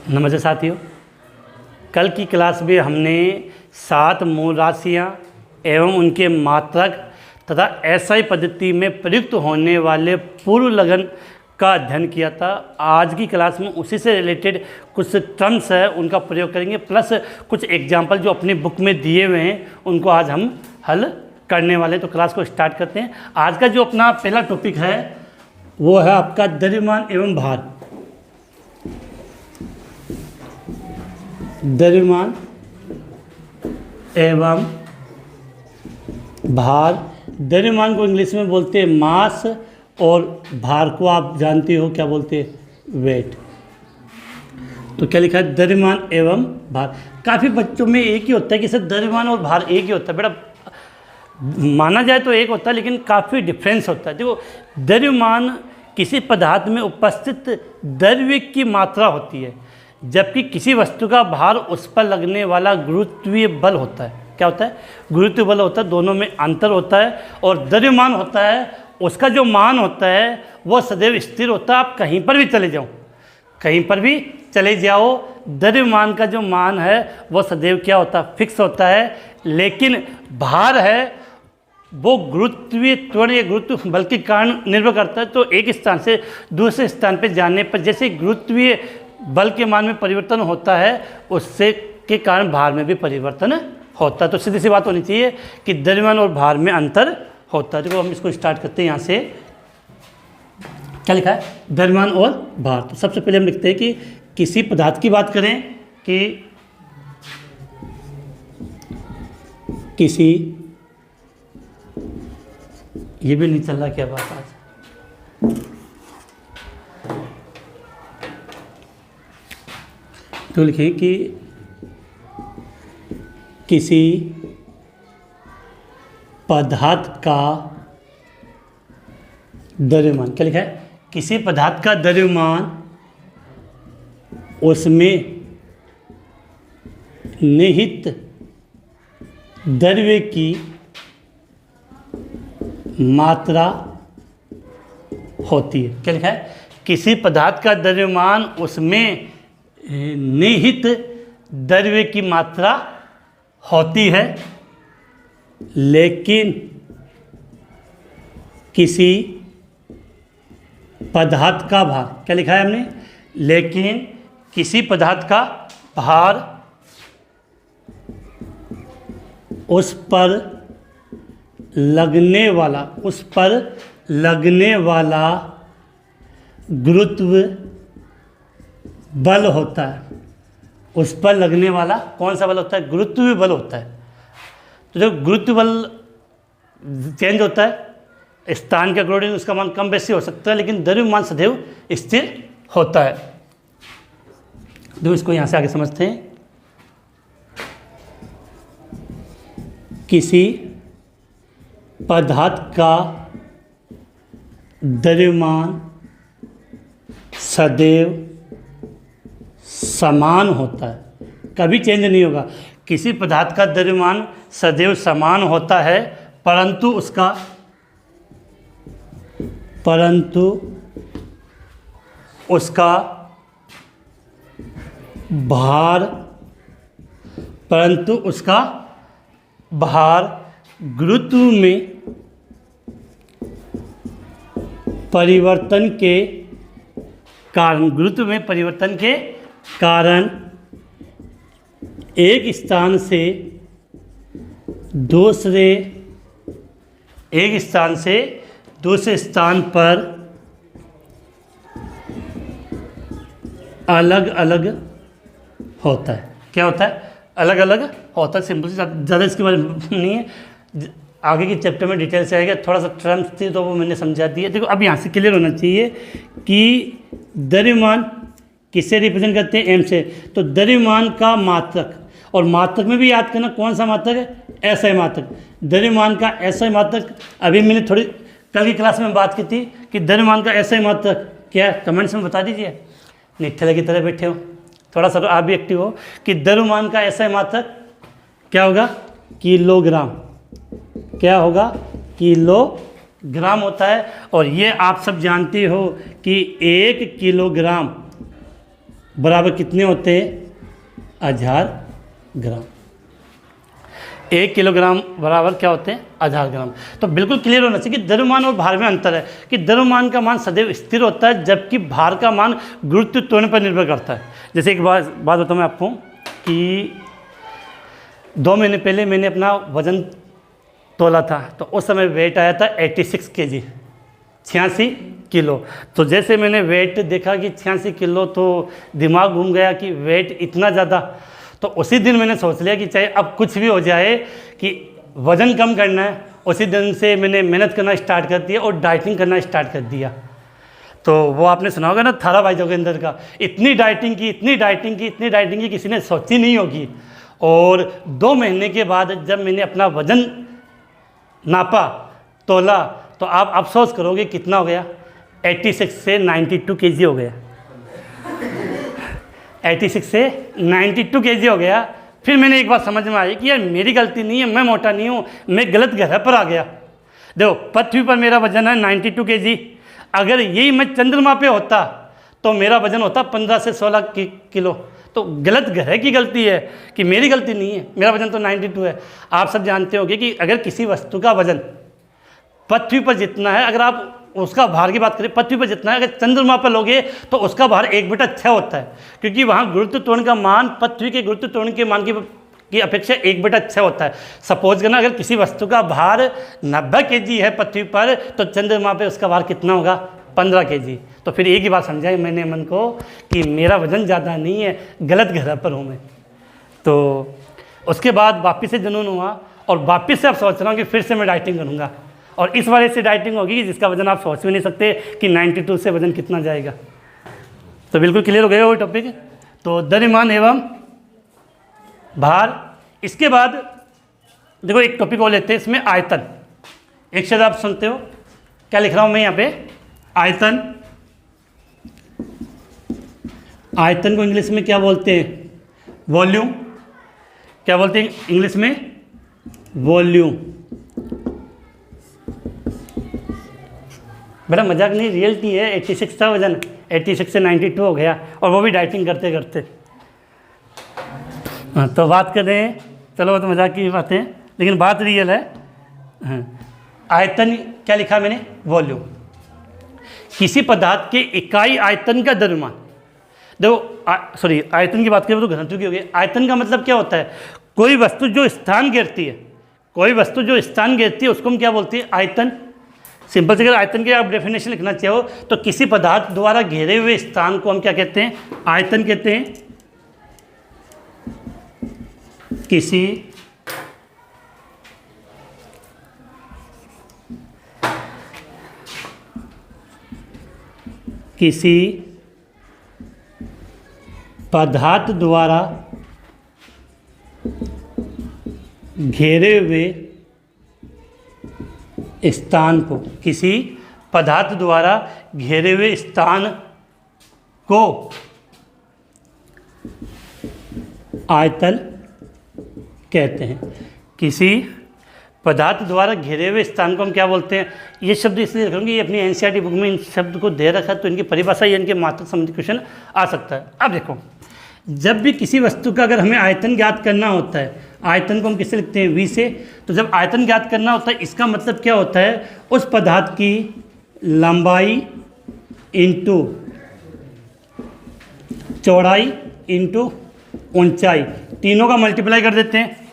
नमस्ते साथियों, कल की क्लास में हमने 7 मूल राशियाँ एवं उनके मात्रक तथा एसआई पद्धति में प्रयुक्त होने वाले पूर्व लघन का अध्ययन किया था। आज की क्लास में उसी से रिलेटेड कुछ टर्म्स है उनका प्रयोग करेंगे, प्लस कुछ एग्जाम्पल जो अपनी बुक में दिए हुए हैं उनको आज हम हल करने वाले हैं। तो क्लास को स्टार्ट करते हैं। आज का जो अपना पहला टॉपिक है वो है आपका द्रव्यमान एवं भार। द्रव्यमान एवं भार। द्रव्यमान को इंग्लिश में बोलते हैं मास और भार को आप जानते हो क्या बोलते हैं, वेट। तो क्या लिखा है, द्रव्यमान एवं भार। काफ़ी बच्चों में एक ही होता है कि सर द्रव्यमान और भार एक ही होता है। बेटा माना जाए तो एक होता है, लेकिन काफ़ी डिफरेंस होता है। देखो, द्रव्यमान किसी पदार्थ में उपस्थित द्रव्य की मात्रा होती है, जबकि किसी वस्तु का भार उस पर लगने वाला गुरुत्वीय बल होता है। क्या होता है, गुरुत्वीय बल होता है। दोनों में अंतर होता है। और द्रव्यमान होता है, उसका जो मान होता है वो सदैव स्थिर होता है। आप कहीं पर भी चले जाओ, कहीं पर भी चले जाओ, द्रव्यमान का जो मान है वो सदैव क्या होता है, फिक्स होता है। लेकिन भार है वो गुरुत्वीय त्वरण या गुरुत्व बल के कारण निर्भर करता है। तो एक स्थान से दूसरे स्थान पर जाने पर जैसे गुरुत्वीय बल के मान में परिवर्तन होता है, उससे के कारण भार में भी परिवर्तन होता है। तो सीधी सी बात होनी चाहिए कि द्रव्यमान और भार में अंतर होता है। देखो हम इसको स्टार्ट करते हैं। यहाँ से क्या लिखा है, द्रव्यमान और भार। तो सबसे पहले हम लिखते हैं कि किसी पदार्थ की बात करें कि किसी, ये भी नहीं चल रहा क्या बात आज, तो लिखें कि किसी पदार्थ का द्रव्यमान। क्या लिखा है, किसी पदार्थ का द्रव्यमान उसमें निहित द्रव्य की मात्रा होती है। क्या लिखा है, किसी पदार्थ का द्रव्यमान उसमें निहित द्रव्य की मात्रा होती है, लेकिन किसी पदार्थ का भार। क्या लिखा है हमने, लेकिन किसी पदार्थ का भार उस पर लगने वाला गुरुत्व बल होता है। उस पर लगने वाला कौन सा बल होता है, गुरुत्वीय बल होता है। तो जब गुरुत्व बल चेंज होता है स्थान के अकॉर्डिंग, उसका मान कम बेसी हो सकता है, लेकिन द्रव्यमान सदैव स्थिर होता है। तो इसको यहाँ से आगे समझते हैं। किसी पदार्थ का द्रव्यमान सदैव समान होता है, कभी चेंज नहीं होगा। किसी पदार्थ का द्रव्यमान सदैव समान होता है, परंतु उसका भार गुरुत्व में परिवर्तन के कारण एक स्थान से दूसरे स्थान पर अलग अलग होता है। क्या होता है, अलग अलग होता है। सिंपल से, ज़्यादा इसके बारे में नहीं है, आगे के चैप्टर में डिटेल से आएगा। थोड़ा सा टर्म्स थी तो वो मैंने समझा दिया। देखो अब यहाँ से क्लियर होना चाहिए कि द्रव्यमान किससे रिप्रेजेंट करते हैं, एम से। तो द्रव्यमान का मात्रक, और मात्रक में भी याद करना कौन सा मात्रक है, एसआई मात्रक। द्रव्यमान का एसआई मात्रक, अभी मैंने थोड़ी कल की क्लास में बात की थी कि द्रव्यमान का एसआई मात्रक क्या है, कमेंट्स में बता दीजिए। निठल्ले की तरह बैठे हो, थोड़ा सा तो आप भी एक्टिव हो कि द्रव्यमान का एसआई मात्रक क्या होगा, किलोग्राम। क्या होगा, किलोग्राम होता है। और ये आप सब जानते हो कि 1 किलोग्राम बराबर कितने होते हैं 1000 ग्राम। 1 किलोग्राम बराबर क्या होते हैं 1000 ग्राम। तो बिल्कुल क्लियर होना चाहिए कि द्रव्यमान और भार में अंतर है कि द्रव्यमान का मान सदैव स्थिर होता है जबकि भार का मान गुरुत्व त्वरण पर निर्भर करता है। जैसे एक बात बताऊँ मैं आपको कि 2 महीने पहले मैंने अपना वज़न तोला था, तो उस समय वेट आया था 86 kg, 86 किलो। तो जैसे मैंने वेट देखा कि 86 किलो, तो दिमाग घूम गया कि वेट इतना ज़्यादा। तो उसी दिन मैंने सोच लिया कि चाहे अब कुछ भी हो जाए कि वज़न कम करना है। उसी दिन से मैंने मेहनत करना स्टार्ट कर दिया और डाइटिंग करना स्टार्ट कर दिया। तो वो आपने सुना होगा ना थाराभाई जोगिंदर का, इतनी डाइटिंग की किसी ने सोची नहीं होगी। और 2 महीने के बाद जब मैंने अपना वज़न नापा, तोला, तो आप अफसोस करोगे कितना हो गया, 86 से 92 kg हो गया। 86 से 92 kg हो गया। फिर मैंने एक बात समझ में आई कि यार मेरी गलती नहीं है, मैं मोटा नहीं हूँ, मैं गलत ग्रह पर आ गया। देखो पृथ्वी पर मेरा वजन है 92 kg। अगर यही मैं चंद्रमा पे होता तो मेरा वजन होता 15 से 16 किलो। तो गलत ग्रह की गलती है कि मेरी गलती नहीं है, मेरा वजन तो 92 है। आप सब जानते होंगे कि अगर किसी वस्तु का वजन पृथ्वी पर जितना है, अगर आप उसका भार की बात करें, पृथ्वी पर जितना है, अगर चंद्रमा पर लोगे तो उसका भार 1/6 होता है, क्योंकि वहाँ गुरुत्व त्वरण का मान पृथ्वी के गुरुत्व त्वरण के मान की अपेक्षा 1/6 होता है। सपोज करना अगर किसी वस्तु का भार 90 kg है पृथ्वी पर, तो चंद्रमा पे उसका भार कितना होगा, 15 kg। तो फिर एक ही बात समझाई मैंने मन को कि मेरा वजन ज़्यादा नहीं है, गलत ग्रह पर हूँ मैं। तो उसके बाद वापस से जुनून हुआ और वापस से अब सोच रहा हूँ कि फिर से मैं डाइटिंग करूँगा, और इस बार ऐसी डाइटिंग होगी जिसका वजन आप सोच भी नहीं सकते कि 92 से वजन कितना जाएगा। तो बिल्कुल क्लियर हो गया वो टॉपिक। तो द्रव्यमान एवं भार। इसके बाद देखो एक टॉपिक और लेते हैं, इसमें आयतन। एक शब्द आप सुनते हो, क्या लिख रहा हूँ मैं यहाँ पे, आयतन। आयतन को इंग्लिश में क्या बोलते हैं, वॉल्यूम। क्या बोलते हैं इंग्लिश में, वॉल्यूम। बड़ा मजाक नहीं, रियलिटी है। 86 था वजन, 86 से 92 हो गया, और वो भी डाइटिंग करते करते। हाँ, तो बात कर रहे हैं, चलो वो तो मजाक की बातें, लेकिन बात रियल है। हाँ, आयतन क्या लिखा मैंने, वॉल्यूम। किसी पदार्थ के इकाई आयतन का द्रव्यमान। देखो सॉरी, आयतन की बात करें तो घनत्व की होगी। आयतन का मतलब क्या होता है, कोई वस्तु जो स्थान घेरती है, कोई वस्तु जो स्थान घेरती है उसको हम क्या बोलते हैं, आयतन। सिंपल से अगर आयतन के आप डेफिनेशन लिखना चाहो तो किसी पदार्थ द्वारा घेरे हुए स्थान को हम क्या कहते हैं, आयतन कहते हैं। किसी पदार्थ द्वारा घेरे हुए स्थान को, किसी पदार्थ द्वारा घेरे हुए स्थान को आयतन कहते हैं। किसी पदार्थ द्वारा घेरे हुए स्थान को हम क्या बोलते हैं। ये शब्द इसलिए रखूँगी, ये अपनी एनसीईआरटी बुक में इन शब्द को दे रखा है, तो इनकी परिभाषा या इनके मात्रक संबंधी क्वेश्चन आ सकता है। अब देखो, जब भी किसी वस्तु का अगर हमें आयतन ज्ञात करना होता है, आयतन को हम किससे लिखते हैं, V से। तो जब आयतन ज्ञात करना होता है, इसका मतलब क्या होता है, उस पदार्थ की लंबाई इंटू चौड़ाई इंटू ऊंचाई, तीनों का मल्टीप्लाई कर देते हैं।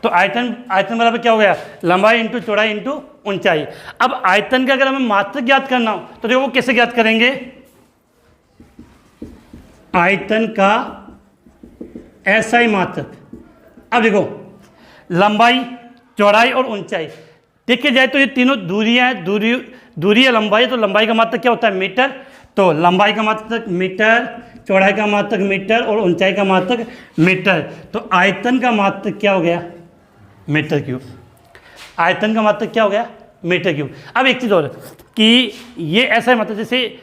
तो आयतन बराबर क्या हो गया, लंबाई इंटू चौड़ाई इंटू ऊंचाई। अब आयतन का अगर हमें मात्रक ज्ञात करना हो तो देखो वो कैसे ज्ञात करेंगे, आयतन का SI मात्रक। अब देखो लंबाई, चौड़ाई और ऊंचाई देखे जाए तो ये तीनों दूरियां हैं, दूरी है लंबाई, तो लंबाई का मात्रक क्या होता है, मीटर। तो लंबाई का मात्रक मीटर, चौड़ाई का मात्रक मीटर और ऊंचाई का मात्रक मीटर। तो आयतन का मात्रक क्या हो गया, मीटर क्यूब। आयतन का मात्रक क्या हो गया, मीटर क्यूब। अब एक चीज़ और कि ये ऐसा मात्रक, जैसे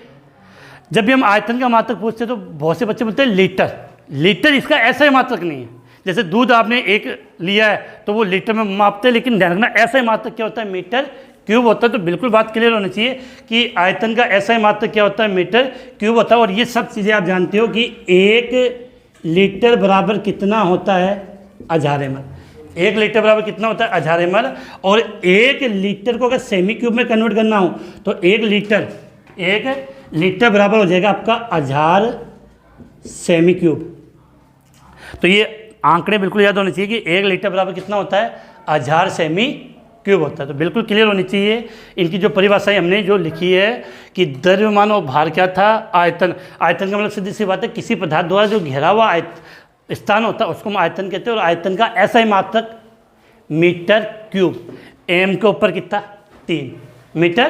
जब भी हम आयतन का मात्रक पूछते हैं तो बहुत से बच्चे बोलते हैं लीटर। लीटर इसका ऐसा ही मात्रक नहीं है। जैसे दूध आपने 1 लिया है तो वो लीटर में मापते हैं, लेकिन ध्यान रखना ऐसा ही मात्रक क्या होता है, मीटर क्यूब होता है। तो बिल्कुल बात क्लियर होनी चाहिए कि आयतन का ऐसा ही मात्रक क्या होता है, मीटर क्यूब होता है। और ये सब चीज़ें आप जानते हो कि 1 लीटर बराबर कितना होता है, 1000 ml। 1 लीटर बराबर कितना होता है, 1000 ml। और 1 लीटर को अगर सेमी क्यूब में कन्वर्ट करना हो तो 1 लीटर बराबर हो जाएगा आपका 1000 सेमी क्यूब। तो ये आंकड़े बिल्कुल याद होने चाहिए कि 1 लीटर बराबर कितना होता है, 1000 सेमी क्यूब होता है। तो बिल्कुल क्लियर होनी चाहिए। इनकी जो परिभाषाएं हमने जो लिखी है कि द्रव्यमान और भार क्या था, आयतन। आयतन का मतलब सीधी सी बात है, किसी पदार्थ द्वारा जो घेरा हुआ स्थान होता है उसको हम आयतन कहते हैं। और आयतन का ऐसा ही मात्रक मीटर क्यूब, एम के ऊपर कितना, 3 मीटर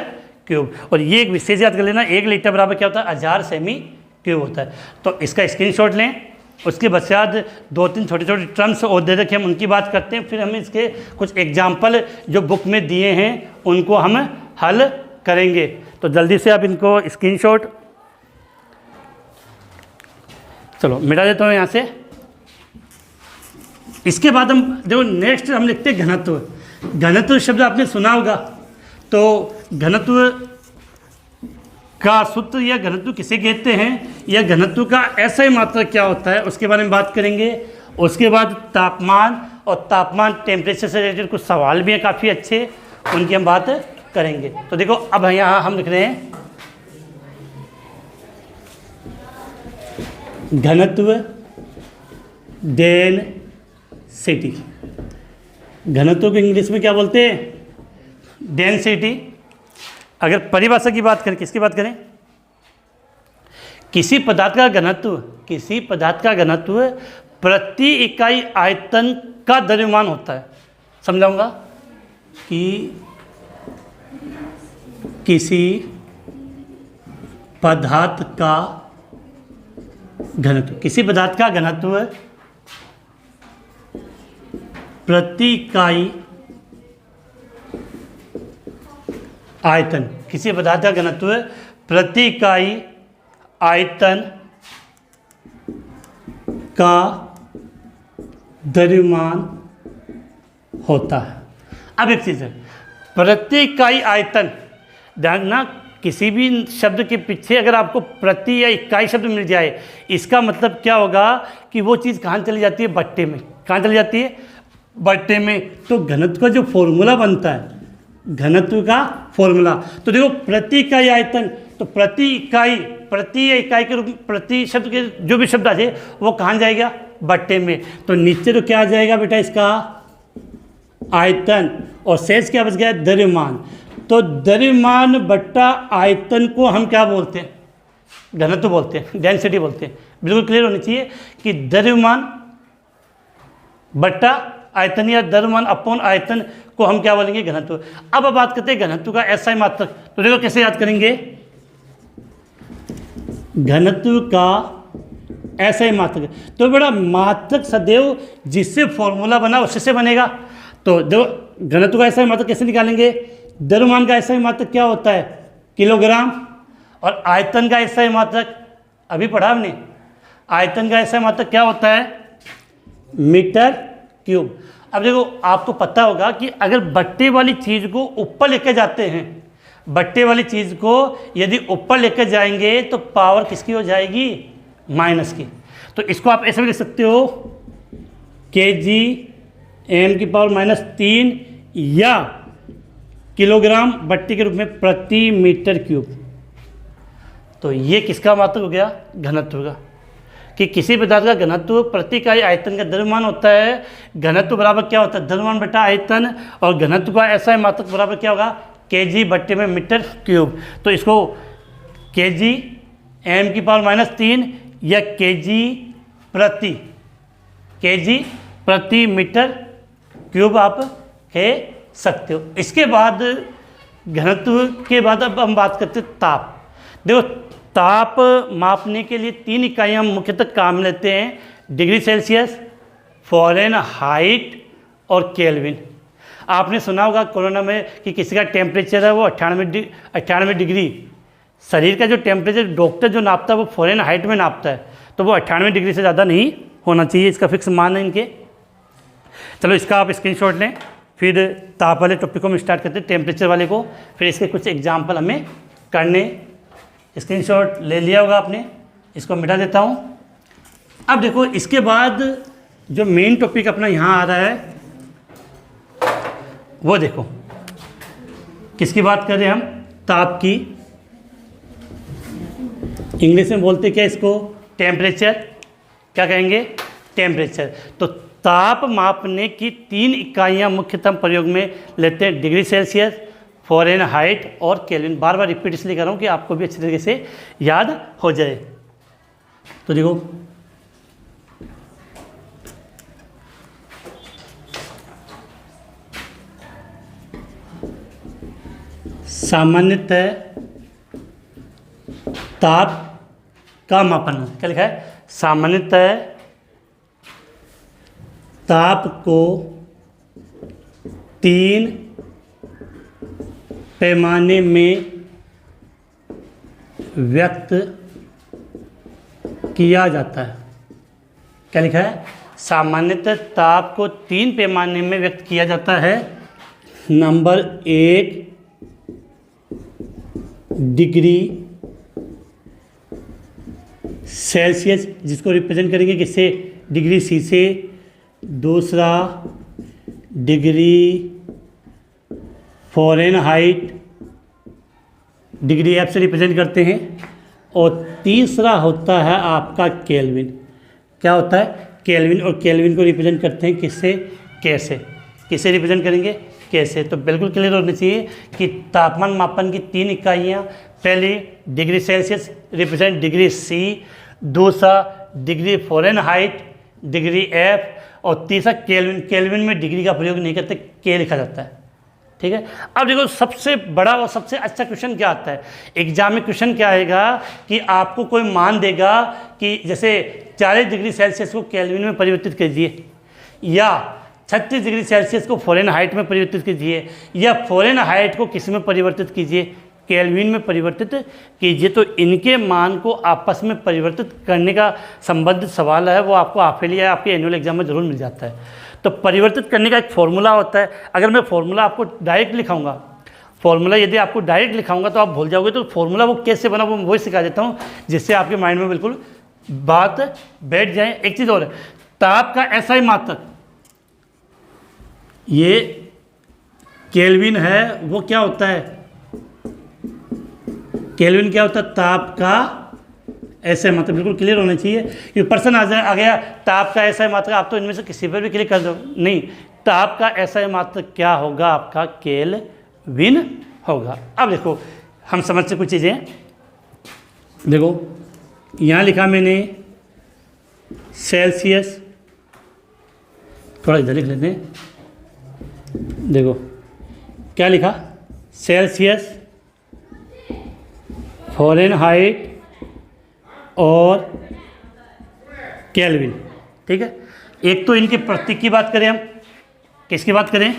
क्यूब। और ये एक विशेष याद कर लेना, 1 लीटर बराबर क्या होता है, 1000 सेमी क्यूब होता है। तो इसका स्क्रीनशॉट लें। उसके पश्चात 2-3 छोटे छोटे टर्म्स और दे रखे, हम उनकी बात करते हैं। फिर हम इसके कुछ एग्जाम्पल जो बुक में दिए हैं उनको हम हल करेंगे। तो जल्दी से आप इनको स्क्रीनशॉट, चलो मिटा देता हूँ यहाँ से। इसके बाद हम देखो नेक्स्ट हम लिखते हैं घनत्व। घनत्व शब्द आपने सुना होगा। तो घनत्व का सूत्र या घनत्व किसे कहते हैं, या घनत्व का ऐसा ही मात्रक क्या होता है, उसके बारे में बात करेंगे। उसके बाद तापमान, और तापमान टेम्परेचर से रिलेटेड कुछ सवाल भी हैं काफ़ी अच्छे, उनकी हम बात करेंगे। तो देखो अब यहाँ हम लिख रहे हैं घनत्व डेंसिटी। घनत्व को इंग्लिश में क्या बोलते हैं, डेंसिटी। अगर परिभाषा की बात करें, किसकी बात करें, किसी पदार्थ का घनत्व प्रति इकाई आयतन का द्रव्यमान होता है। समझाऊंगा कि किसी पदार्थ का घनत्व प्रति इकाई आयतन, किसी पदार्थ का घनत्व प्रति इकाई आयतन का द्रव्यमान होता है। अब एक चीज़ है, प्रति इकाई आयतन, ध्यान ना, किसी भी शब्द के पीछे अगर आपको प्रति या इकाई शब्द मिल जाए, इसका मतलब क्या होगा कि वो चीज़ कहाँ चली जाती है, बट्टे में। कहाँ चली जाती है, बट्टे में। तो घनत्व का जो फॉर्मूला बनता है, घनत्व का फॉर्मूला, तो देखो प्रति इकाई आयतन, तो प्रति या इकाई के रूप में प्रति शब्द के जो भी शब्द आ जाए वो कहाँ जाएगा, बट्टे में। तो नीचे तो क्या आ जाएगा बेटा, इसका आयतन, और शेष क्या बच गया, द्रव्यमान। तो द्रव्यमान बट्टा आयतन को हम क्या बोलते हैं, घनत्व बोलते हैं, डेंसिटी बोलते हैं। बिल्कुल क्लियर होनी चाहिए कि द्रव्यमान बट्टा आयतन या द्रव्यमान अपॉन आयतन को हम क्या बोलेंगे, घनत्व। अब बात करते हैं घनत्व का ऐसा ही मात्रक। तो देखो कैसे याद करेंगे, घनत्व का ऐसा ही मात्रक। तो बड़ा मात्रक सदैव जिससे फॉर्मूला बना उसी से बनेगा। तो देखो घनत्व का ऐसा ही मात्रक कैसे निकालेंगे, द्रव्यमान का ऐसा ही मात्रक क्या होता है, किलोग्राम। और आयतन का ऐसा ही मात्रक अभी पढ़ा हमने, आयतन का ऐसा ही मात्रक क्या होता है, मीटर क्यूब। अब देखो आपको पता होगा कि अगर बट्टे वाली चीज़ को ऊपर लेकर जाते हैं, बट्टे वाली चीज़ को यदि ऊपर लेकर जाएंगे तो पावर किसकी हो जाएगी, माइनस की। तो इसको आप ऐसे भी लिख सकते हो, kg m⁻³ या किलोग्राम बट्टी के रूप में प्रति मीटर क्यूब। तो ये किसका मात्रक हो गया, घनत्व का, कि किसी पदार्थ का घनत्व प्रति इकाई आयतन का द्रव्यमान होता है। घनत्व बराबर क्या होता है, द्रव्यमान बटा आयतन, और घनत्व का ऐसा है मात्रक बराबर क्या होगा, kg बट्टे में मीटर क्यूब। तो इसको kg m⁻³ या kg प्रति मीटर क्यूब आप कह सकते हो। इसके बाद घनत्व के बाद अब हम बात करते हैं ताप। देखो ताप मापने के लिए 3 इकाइयाँ हम मुख्यतः काम लेते हैं, डिग्री सेल्सियस, फ़ारेनहाइट और केल्विन। आपने सुना होगा कोरोना में कि किसी का टेम्परेचर है वो 98 डिग्री। शरीर का जो टेम्परेचर डॉक्टर जो नापता है वो फ़ारेनहाइट में नापता है, तो वो 98 डिग्री से ज़्यादा नहीं होना चाहिए, इसका फिक्स मान है इनके। चलो इसका आप स्क्रीनशॉट लें, फिर ताप वाले टॉपिक को हम स्टार्ट करते हैं, टेम्परेचर वाले को, फिर इसके कुछ एग्जाम्पल हमें करने। स्क्रीनशॉट ले लिया होगा आपने, इसको मिटा देता हूँ। अब देखो इसके बाद जो मेन टॉपिक अपना यहाँ आ रहा है वो देखो किसकी बात कर रहे हैं हम, ताप की। इंग्लिश में बोलते क्या इसको, टेम्परेचर। क्या कहेंगे, टेम्परेचर। तो ताप मापने की 3 इकाइयाँ मुख्यतम प्रयोग में लेते हैं, डिग्री सेल्सियस, फ़ारेनहाइट और केल्विन। बार बार रिपीट इसलिए कर रहा हूँ कि आपको भी अच्छी तरीके से याद हो जाए। तो देखो सामान्यतः ताप का मापन, क्या लिखा है, सामान्यतः ताप को 3 पैमाने में व्यक्त किया जाता है। क्या लिखा है, सामान्यतः ताप को 3 पैमाने में व्यक्त किया जाता है। नंबर 1 डिग्री सेल्सियस, जिसको रिप्रेजेंट करेंगे किससे, डिग्री सी से। दूसरा डिग्री फ़ारेनहाइट, डिग्री एफ से रिप्रेजेंट करते हैं। और तीसरा होता है आपका केल्विन। क्या होता है, केल्विन। और केल्विन को रिप्रेजेंट करते हैं किससे, कैसे, किसे रिप्रेजेंट करेंगे, कैसे। तो बिल्कुल क्लियर होना चाहिए कि तापमान मापन की 3 इकाइयाँ, पहली degree Celsius represent degree C, दूसरा डिग्री फ़ारेनहाइट डिग्री एफ, और तीसरा केल्विन। केल्विन में डिग्री का प्रयोग नहीं करते, के लिखा जाता है। ठीक है। अब देखो सबसे बड़ा और सबसे अच्छा क्वेश्चन क्या आता है एग्जाम में, क्वेश्चन क्या आएगा कि आपको कोई मान देगा कि जैसे 40 डिग्री सेल्सियस को केल्विन में परिवर्तित कीजिए, या 36 डिग्री सेल्सियस को फ़ारेनहाइट में परिवर्तित कीजिए, या फ़ारेनहाइट को किस में परिवर्तित कीजिए, केल्विन में परिवर्तित कीजिए। तो इनके मान को आपस में परिवर्तित करने का संबंधित सवाल है, वो आपको हाफिली या आपके एनुअल एग्जाम में ज़रूर मिल जाता है। तो परिवर्तित करने का एक फॉर्मूला होता है। अगर मैं फॉर्मूला आपको डायरेक्ट लिखाऊंगा, फॉर्मूला यदि आपको डायरेक्ट लिखाऊंगा तो आप भूल जाओगे। तो फॉर्मूला वो कैसे बना वो वही सिखा देता हूँ, जिससे आपके माइंड में बिल्कुल बात बैठ जाए। एक चीज़ और है, ताप का ऐसा ही मात्रक, ये केल्विन है, वो क्या होता है, केल्विन क्या होता है, ताप का ऐसे मात्रक। बिल्कुल क्लियर होना चाहिए। ये पर्सन आ गया, ताप का ऐसा मात्रक, आप तो इनमें से किसी पर भी क्लिक कर दो, नहीं, ताप का ऐसा मात्रक क्या होगा, आपका केल्विन होगा। अब देखो हम समझते कुछ चीज़ें। देखो यहाँ लिखा मैंने सेल्सियस, थोड़ा इधर लिख लेते हैं। देखो क्या लिखा, सेल्सियस, फ़ारेनहाइट और केल्विन। ठीक है। एक तो इनके प्रतीक की बात करें हम, किसकी बात करें,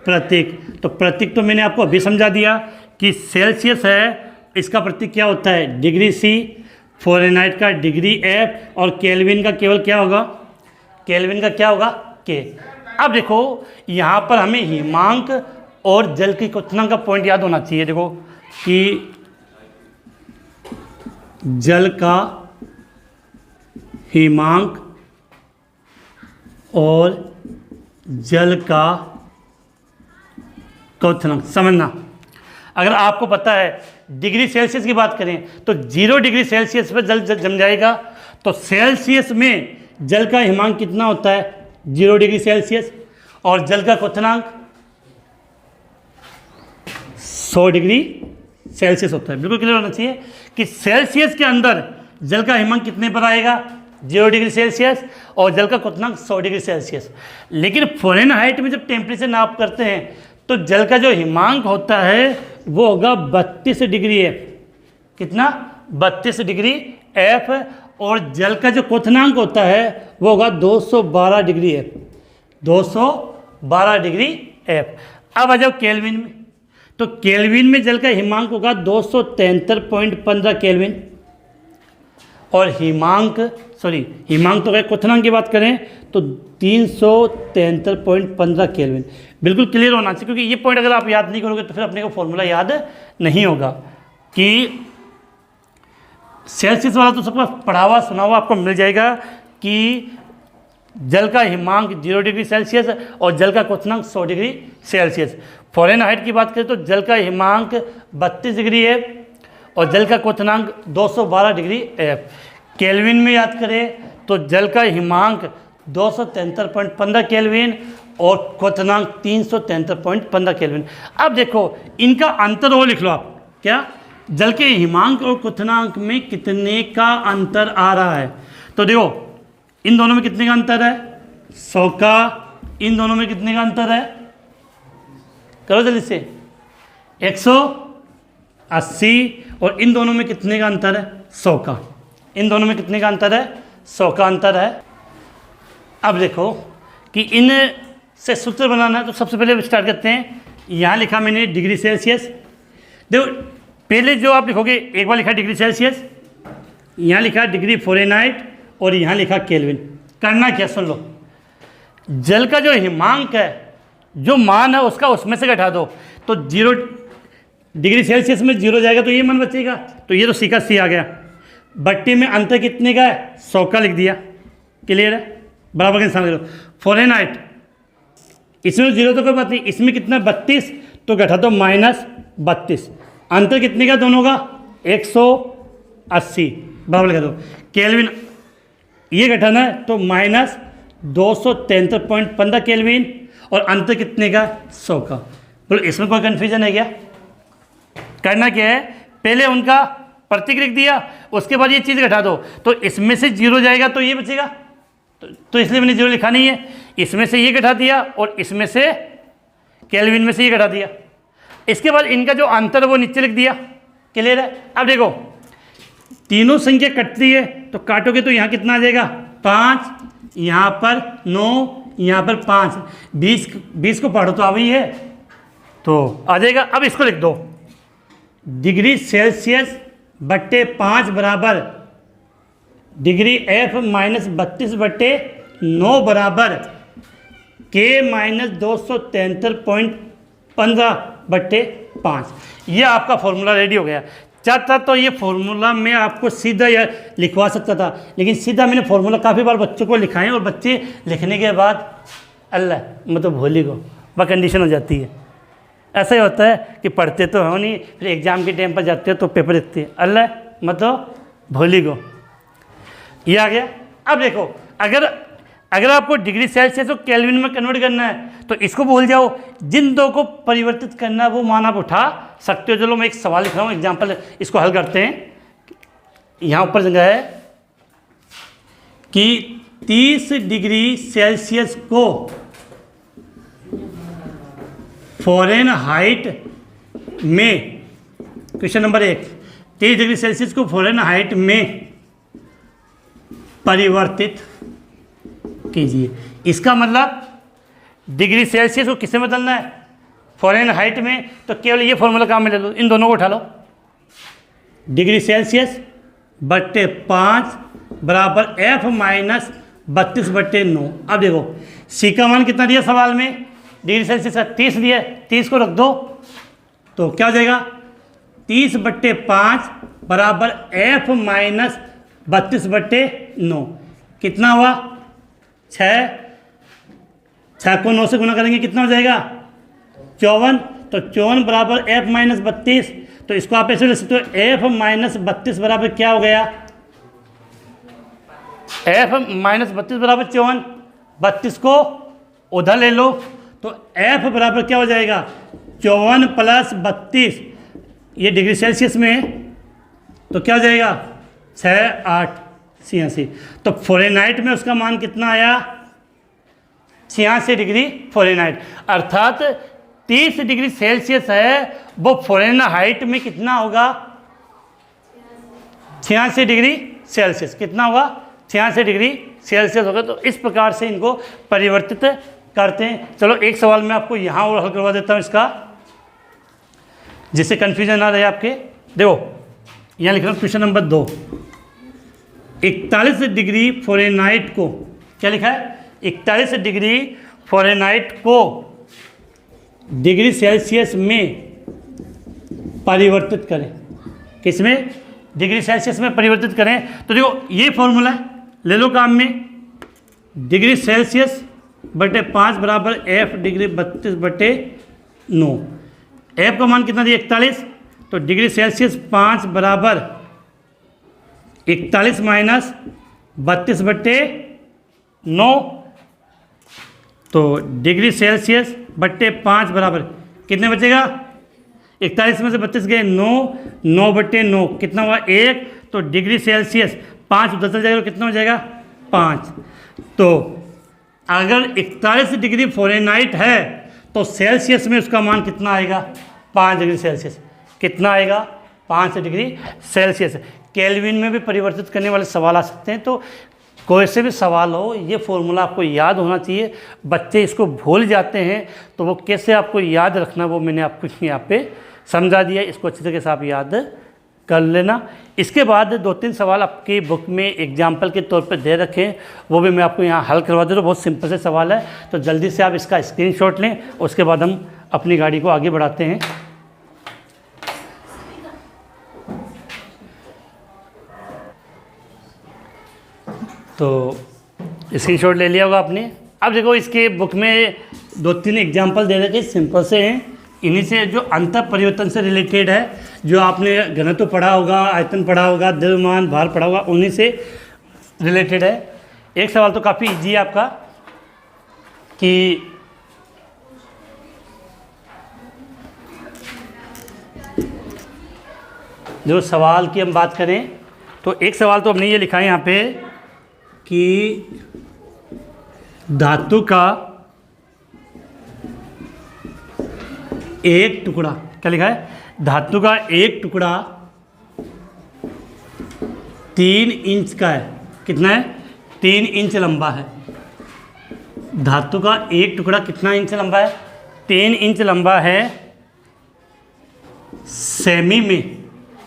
प्रतीक। तो प्रतीक तो मैंने आपको अभी समझा दिया कि सेल्सियस है, इसका प्रतीक क्या होता है, डिग्री सी, फ़ारेनहाइट का डिग्री एफ, और केल्विन का केवल क्या होगा, केल्विन का क्या होगा, के। अब देखो यहाँ पर हमें हिमांक और जल की क्वथनांक का पॉइंट याद होना चाहिए। देखो कि जल का हिमांक और जल का क्वथनांक समझना। अगर आपको पता है डिग्री सेल्सियस की बात करें तो 0 डिग्री सेल्सियस पर जल जम जाएगा। तो सेल्सियस में जल का हिमांक कितना होता है, 0 डिग्री सेल्सियस, और जल का क्वथनांक 100 डिग्री सेल्सियस होता है। बिल्कुल क्लियर होना चाहिए कि सेल्सियस के अंदर जल का हिमांक कितने पर आएगा, 0 डिग्री सेल्सियस, और जल का क्वथनांक 100 डिग्री सेल्सियस। लेकिन फ़ारेनहाइट में जब टेम्परेचर नाप करते हैं तो जल का जो हिमांक होता है वो होगा 32 डिग्री एफ। कितना, 32 डिग्री एफ, और जल का जो क्वथनांक होता है वो होगा 212 डिग्री एफ, 212 डिग्री एफ। अब आ जाओ केल्विन में। तो केल्विन में जल का हिमांक होगा 273.15 केल्विन, और हिमांक तो क्या, क्वथनांक की बात करें तो 373.15 केल्विन। बिल्कुल क्लियर होना चाहिए, क्योंकि ये पॉइंट अगर आप याद नहीं करोगे तो फिर अपने को फॉर्मूला याद नहीं होगा। कि सेल्सियस वाला तो सबका पढ़ा हुआ सुना हुआ आपको मिल जाएगा कि जल का हिमांक 0 डिग्री सेल्सियस और जल का क्वथनांक 100 डिग्री सेल्सियस। फ़ारेनहाइट की बात करें तो जल का हिमांक 32 डिग्री है और जल का क्वथनांक 212 डिग्री एफ। केल्विन में याद करें तो जल का हिमांक 273.15 केल्विन और क्वथनांक 373.15 केल्विन। अब देखो इनका अंतर वो लिख लो आप, क्या जल के हिमांक और क्वथनांक में कितने का अंतर आ रहा है। तो देखो इन दोनों में कितने का अंतर है, 100 का। इन दोनों में कितने का अंतर है, करो जल्दी से, 180। और इन दोनों में कितने का अंतर है, 100 का। इन दोनों में कितने का अंतर है, 100 का अंतर है। अब देखो कि इन से सूत्र बनाना है तो सबसे पहले स्टार्ट करते हैं। यहाँ लिखा मैंने डिग्री सेल्सियस। देखो पहले जो आप लिखोगे, एक बार लिखा डिग्री सेल्सियस, यहाँ लिखा डिग्री फ़ारेनहाइट और यहाँ लिखा केल्विन। करना क्या, सुन लो, जल का जो हिमांक है, जो मान है उसका उसमें से घटा दो। तो 0 डिग्री सेल्सियस में 0 जाएगा तो ये मान बचेगा, तो ये तो सी का सी आ गया। बट्टी में अंतर कितने का है, 100 का लिख दिया। क्लियर है, बराबर का निशान करो। फ़ारेनहाइट इसमें 0 तो कोई बात नहीं, इसमें कितना 32 तो घटा दो -32। अंतर कितने का दोनों का, 180, बराबर लिखा दो। केल्विन ये घटाना है तो -273.15 केल्विन और अंतर कितने का, 100 का। बोलो इसमें कोई कन्फ्यूजन है क्या। करना क्या है, पहले उनका प्रतीक लिख दिया, उसके बाद ये चीज़ घटा दो। तो इसमें से 0 जाएगा तो ये बचेगा, तो इसलिए मैंने 0 लिखा नहीं है। इसमें से ये घटा दिया और इसमें से केल्विन में से ये घटा दिया। इसके बाद इनका जो अंतर वो नीचे लिख दिया। क्लियर है। अब देखो तीनों संख्या कटती है तो काटोगे तो यहाँ कितना आ जाएगा, 5, यहाँ पर 9, यहाँ पर 5। 20 को पढ़ो तो आ गई है तो आ जाएगा। अब इसको लिख दो, डिग्री सेल्सियस बट्टे 5 बराबर डिग्री एफ -32/9 बराबर के -273.15/5। ये आपका फॉर्मूला रेडी हो गया। चाहता तो ये फॉर्मूला मैं आपको सीधा या लिखवा सकता था, लेकिन सीधा मैंने फॉर्मूला काफ़ी बार बच्चों को लिखाए और बच्चे लिखने के बाद अल्लाह मतलब भूली को वह कंडीशन हो जाती है। ऐसा ही होता है कि पढ़ते तो हो नहीं, फिर एग्ज़ाम के टाइम पर जाते हो तो पेपर लिखते हैं, अल्लाह मतलब भूली को। ये आ गया। अब देखो अगर आपको डिग्री सेल्सियस को केल्विन में कन्वर्ट करना है तो इसको भूल जाओ, जिन दो को परिवर्तित करना है वो मान आप उठा सकते हो। चलो मैं एक सवाल लिख रहा हूँ, एग्जाम्पल इसको हल करते हैं। यहाँ ऊपर जगह है कि 30 डिग्री सेल्सियस को फ़ारेनहाइट में, क्वेश्चन नंबर 1, 30 डिग्री सेल्सियस को फ़ारेनहाइट में परिवर्तित कीजिए। इसका मतलब डिग्री सेल्सियस को किससे बदलना है, फ़ारेनहाइट में, तो केवल ये फॉर्मूला काम में ले लो, इन दोनों को उठा लो। डिग्री सेल्सियस बट्टे 5 बराबर F -32/9। अब देखो सी का मान कितना दिया सवाल में, डिग्री सेल्सियस का 30 दिया, 30 को रख दो तो क्या हो जाएगा, 30/5 बराबर F -32/9। कितना हुआ, 6 को 9 से गुना करेंगे कितना हो जाएगा, 54। तो 54 बराबर F -32, तो इसको आप ऐसे लिख सकते हो, F -32 बराबर क्या हो गया, F -32 बराबर 54। 32 को उधर ले लो तो F बराबर क्या हो जाएगा, 54 + 32, ये डिग्री सेल्सियस में है तो क्या हो जाएगा, 6, 8, 86। तो फ़ारेनहाइट में उसका मान कितना आया, 86 डिग्री फ़ारेनहाइट। अर्थात 30 डिग्री सेल्सियस है वो फ़ारेनहाइट में कितना होगा, 86 डिग्री सेल्सियस। कितना होगा, 86 डिग्री सेल्सियस होगा। तो इस प्रकार से इनको परिवर्तित करते हैं। चलो एक सवाल मैं आपको यहाँ और हल करवा देता हूँ इसका, जिससे कन्फ्यूजन ना रहे आपके। देखो यहाँ लिख रहा हूँ क्वेश्चन नंबर 2। 41 डिग्री फ़ारेनहाइट को, क्या लिखा है, 41 डिग्री फ़ारेनहाइट को डिग्री सेल्सियस में परिवर्तित करें। किस में, डिग्री सेल्सियस में परिवर्तित करें। तो देखो ये फॉर्मूला है, ले लो काम में, डिग्री सेल्सियस बटे 5 बराबर F डिग्री 32/9। F का मान कितना दिया, 41, तो डिग्री सेल्सियस 5 बराबर 41 माइनस 32/9, तो डिग्री सेल्सियस बट्टे 5 बराबर कितने बचेगा, 41 में से 32 गए 9, 9/9 कितना हुआ 1, तो डिग्री सेल्सियस 5 उधर चल जाएगा तो कितना हो जाएगा 5। तो अगर 41 डिग्री फ़ारेनहाइट है तो सेल्सियस में उसका मान कितना आएगा, 5 डिग्री सेल्सियस। कितना आएगा, 5 डिग्री सेल्सियस। केल्विन में भी परिवर्तित करने वाले सवाल आ सकते हैं, तो कोई से भी सवाल हो ये फॉर्मूला आपको याद होना चाहिए। बच्चे इसको भूल जाते हैं, तो वो कैसे आपको याद रखना वो मैंने आपको यहाँ पे समझा दिया। इसको अच्छी तरीके से आप याद कर लेना। इसके बाद 2-3 सवाल आपकी बुक में एग्जाम्पल के तौर पे दे रखें, वो भी मैं आपको यहाँ हल करवा दे रहा हूँ। बहुत सिंपल से सवाल है, तो जल्दी से आप इसका स्क्रीनशॉट लें, उसके बाद हम अपनी गाड़ी को आगे बढ़ाते हैं। तो स्क्रीनशॉट ले लिया होगा आपने। अब देखो इसके बुक में 2-3 एग्जाम्पल दे रखे, सिंपल से हैं। इन्हीं से जो अंतर परिवर्तन से रिलेटेड है, जो आपने घनत्व पढ़ा होगा, आयतन पढ़ा होगा, द्रव्यमान, भार पढ़ा होगा, उन्हीं से रिलेटेड है। एक सवाल तो काफ़ी इजी है आपका कि जो सवाल की हम बात करें तो एक सवाल तो हमने ये लिखा है यहाँ पे कि धातु का एक टुकड़ा, क्या लिखा है, धातु का एक टुकड़ा 3 इंच का है। कितना है, 3 इंच लंबा है। धातु का एक टुकड़ा कितना इंच लंबा है, 3 इंच लंबा है। सेमी में,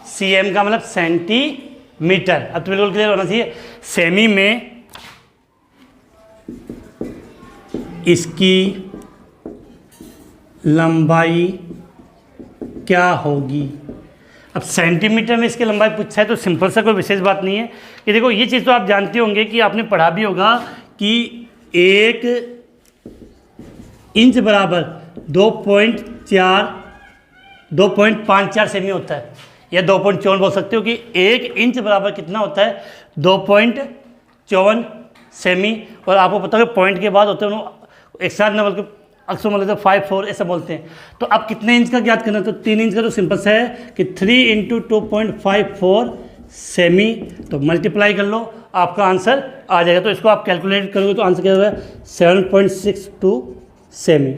cm का मतलब सेंटीमीटर, अब तो बिल्कुल क्लियर होना चाहिए। सेमी में इसकी लंबाई क्या होगी। अब सेंटीमीटर में इसकी लंबाई पूछा है तो सिंपल सा कोई विशेष बात नहीं है कि देखो ये चीज़ तो आप जानते होंगे कि आपने पढ़ा भी होगा कि 1 इंच बराबर 2.54 सेमी होता है, या 2.54 बोल सकते हो कि 1 इंच बराबर कितना होता है, 2.54 सेमी। और आपको पता है पॉइंट के बाद होते हैं एक साथ न बल्कि अक्सर मतलब 5-4 ऐसा बोलते हैं। तो अब कितने इंच का ज्ञात करना, तो 3 इंच का तो सिंपल सा है कि 3 × 2.54 सेमी, तो मल्टीप्लाई कर लो आपका आंसर आ जाएगा। तो इसको आप कैलकुलेट करोगे तो आंसर क्या होगा, 7.62 सेमी।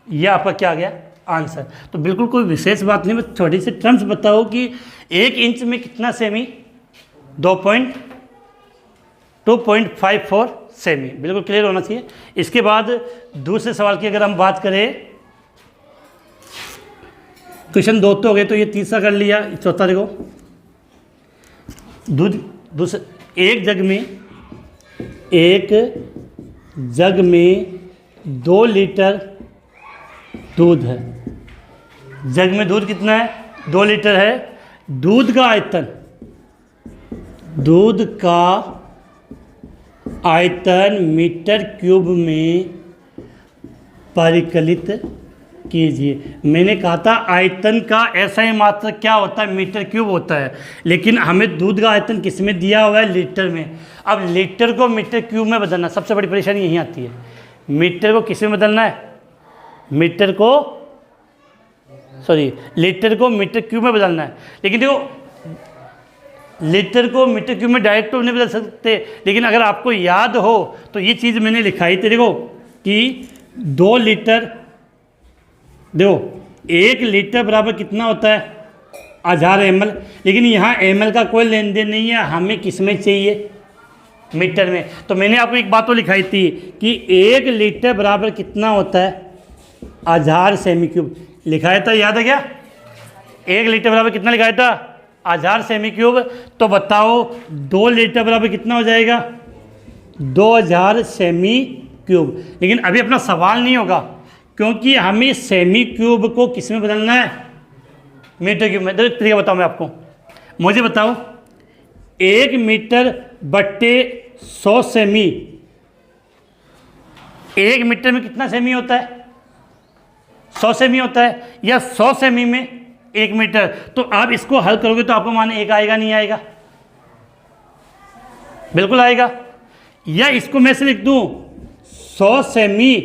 ये आपका क्या आ गया आंसर। तो बिल्कुल कोई विशेष बात नहीं, बस छोटी सी टर्म्स बताओ कि 1 इंच में कितना सेमी, 2.54 सेमी, बिल्कुल क्लियर होना चाहिए। इसके बाद दूसरे सवाल की अगर हम बात करें, क्वेश्चन 2 तो हो गए, तो ये तीसरा कर लिया। चौथा देखो, एक जग में 2 लीटर दूध है। जग में दूध कितना है, 2 लीटर है। दूध का आयतन मीटर क्यूब में परिकलित कीजिए। मैंने कहा था आयतन का ऐसा ही मात्रक क्या होता है, मीटर क्यूब होता है, लेकिन हमें दूध का आयतन किस में दिया हुआ है, लीटर में। अब लीटर को मीटर क्यूब में बदलना, सबसे बड़ी परेशानी यही आती है। मीटर को किस में बदलना है, लीटर को मीटर क्यूब में बदलना है। लेकिन देखो लीटर को मीटर क्यूब में डायरेक्ट तो नहीं बदल सकते, लेकिन अगर आपको याद हो तो ये चीज़ मैंने लिखाई थी देखो कि 2 लीटर, देखो 1 लीटर बराबर कितना होता है, 1000 ml। लेकिन यहाँ ml का कोई लेन देन नहीं है, हमें किस में चाहिए, मीटर में। तो मैंने आपको एक बात तो लिखाई थी कि 1 लीटर बराबर कितना होता है, 1000 सेमी क्यूब लिखाया था, याद है क्या। 1 लीटर बराबर कितना लिखाया था, 1000 सेमी क्यूब। तो बताओ 2 लीटर बराबर कितना हो जाएगा? 2000 सेमी क्यूब। लेकिन अभी अपना सवाल नहीं होगा, क्योंकि हमें सेमी क्यूब को किस में बदलना है? मीटर क्यूब में। देखो तरीका बताऊँ मैं आपको, मुझे बताओ 1 मीटर बट्टे 100 सेमी, 1 मीटर में कितना सेमी होता है? 100 सेमी होता है, या 100 सेमी में 1 मीटर। तो आप इसको हल करोगे तो आपको मान 1 आएगा, नहीं आएगा? बिल्कुल आएगा। या इसको मैं से लिख दूं 100 सेमी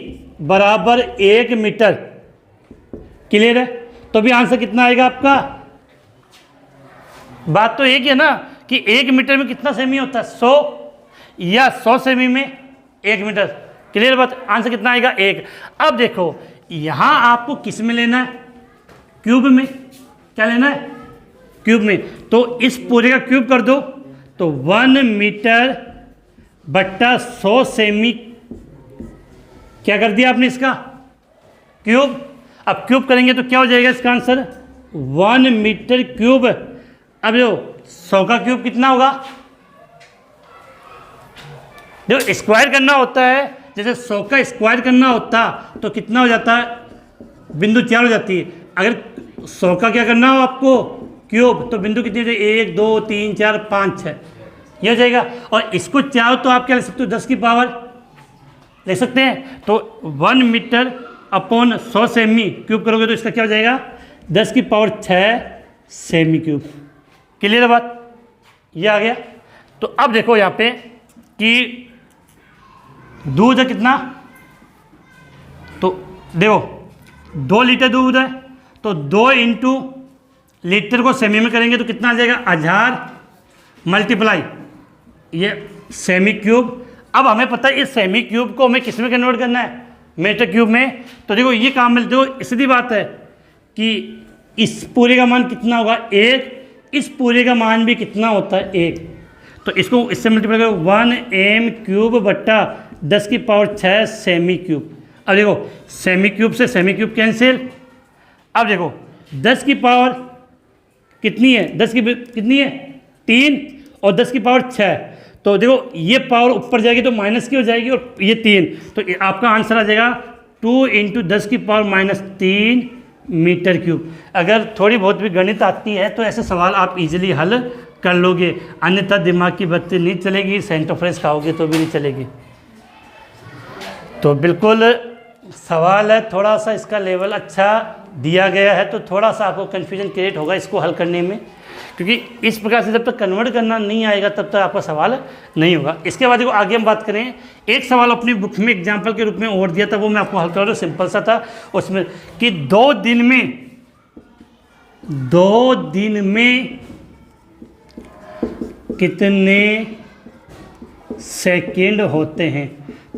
बराबर 1 मीटर। क्लियर है? तो भी आंसर कितना आएगा आपका? बात तो एक है ना कि 1 मीटर में कितना सेमी होता है? 100, या 100 सेमी में 1 मीटर। क्लियर बात? आंसर कितना आएगा? 1। अब देखो यहां आपको किस में लेना है? क्यूब में। क्या लेना है? क्यूब में। तो इस पूरे का क्यूब कर दो, तो 1 मीटर बट्टा 100 सेमी, क्या कर दिया आपने इसका? क्यूब। अब क्यूब करेंगे तो क्या हो जाएगा इसका आंसर? 1 metre cube. अब जो 100 का क्यूब कितना होगा? देखो स्क्वायर करना होता है, जैसे 100 का स्क्वायर करना होता तो कितना हो जाता है? बिंदु 4 हो जाती है। अगर 100 का क्या करना हो आपको? क्यूब, तो बिंदु कितनी हो जाएगी? 1 2 3 4 5 6, ये हो जाएगा। और इसको चाहो तो आप क्या ले सकते हो? 10 की पावर ले सकते हैं। तो 1 मीटर अपॉन 100 सेमी क्यूब करोगे तो इसका क्या हो जाएगा? 10 की पावर 6 सेमी क्यूब। क्लियर है बात? ये आ गया। तो अब देखो यहाँ पे कि दूध है कितना? तो देखो 2 लीटर दूध है, तो 2 इंटू लीटर को सेमी में करेंगे तो कितना आ जाएगा? 1000 मल्टीप्लाई ये सेमी क्यूब। अब हमें पता है इस सेमी क्यूब को हमें किस में कन्वर्ट करना है? मीटर क्यूब में। तो देखो ये काम में देखो सीधी बात है कि इस पूरे का मान कितना होगा? 1। इस पूरे का मान भी कितना होता है? 1। तो इसको इससे मल्टीप्लाई करो, 1 एम क्यूब बट्टा 10 की पावर 6 सेमी क्यूब। अब देखो सेमी क्यूब से सेमी क्यूब कैंसिल। अब देखो 10 की पावर कितनी है? 10 की कितनी है? 3, और 10 की पावर 6। तो देखो ये पावर ऊपर जाएगी तो माइनस की हो जाएगी, और ये 3। तो आपका आंसर आ जाएगा 2 इंटू 10 की पावर -3 मीटर क्यूब। अगर थोड़ी बहुत भी गणित आती है तो ऐसे सवाल आप इजीली हल कर लोगे, अन्यथा दिमाग की बत्ती नहीं चलेगी, सेंटोफ्रेश खाओगे तो भी नहीं चलेगी। तो बिल्कुल सवाल है, थोड़ा सा इसका लेवल अच्छा दिया गया है, तो थोड़ा सा आपको कन्फ्यूजन क्रिएट होगा इसको हल करने में, क्योंकि इस प्रकार से जब तक कन्वर्ट करना नहीं आएगा तब तक आपका सवाल नहीं होगा। इसके बाद देखो आगे हम बात करें, एक सवाल अपनी बुक में एग्जाम्पल के रूप में और दिया था, वो मैं आपको हल कर रहा हूँ, सिंपल सा था उसमें कि 2 दिन में कितने सेकंड होते हैं।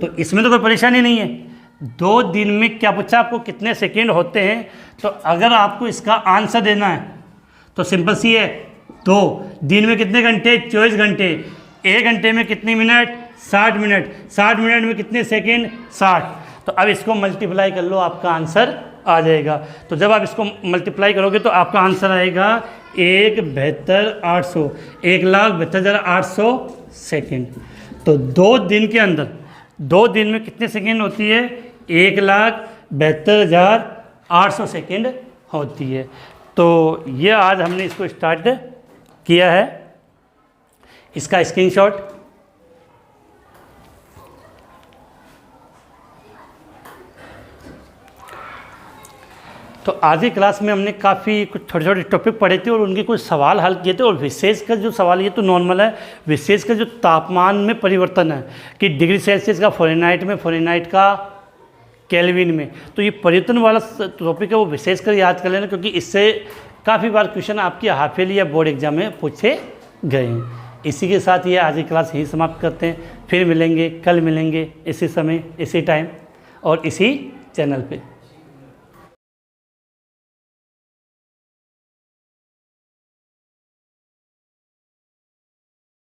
तो इसमें तो कोई परेशानी नहीं है। 2 दिन में क्या पूछा आपको? कितने सेकंड होते हैं। तो अगर आपको इसका आंसर देना है तो सिंपल सी है, 2 दिन में कितने घंटे? 24 घंटे। 1 घंटे में कितने मिनट? 60 मिनट। 60 मिनट में कितने सेकंड? 60। तो अब इसको मल्टीप्लाई कर लो, आपका आंसर आ जाएगा। तो जब आप इसको मल्टीप्लाई करोगे तो आपका आंसर आएगा 1,72,800, 1,72,800 सेकेंड। तो 2 दिन के अंदर 2 दिन में कितने सेकेंड होती है? 1,72,800 सेकेंड होती है। तो ये आज हमने इसको स्टार्ट किया है, इसका स्क्रीनशॉट तो आज की क्लास में हमने काफ़ी कुछ छोटे छोटे टॉपिक पढ़े थे और उनके कुछ सवाल हल किए थे। और विशेष कर जो सवाल ये तो नॉर्मल है, विशेष कर जो तापमान में परिवर्तन है कि डिग्री सेल्सियस का फ़ारेनहाइट में, फ़ारेनहाइट का केल्विन में, तो ये परिवर्तन वाला टॉपिक है, वो विशेष कर याद कर लेना, क्योंकि इससे काफ़ी बार क्वेश्चन आपके हाफ ईयरली या बोर्ड एग्जाम में पूछे गए हैं। इसी के साथ ये आज की क्लास यही समाप्त करते हैं। फिर मिलेंगे, कल मिलेंगे इसी समय, इसी टाइम और इसी चैनल पे।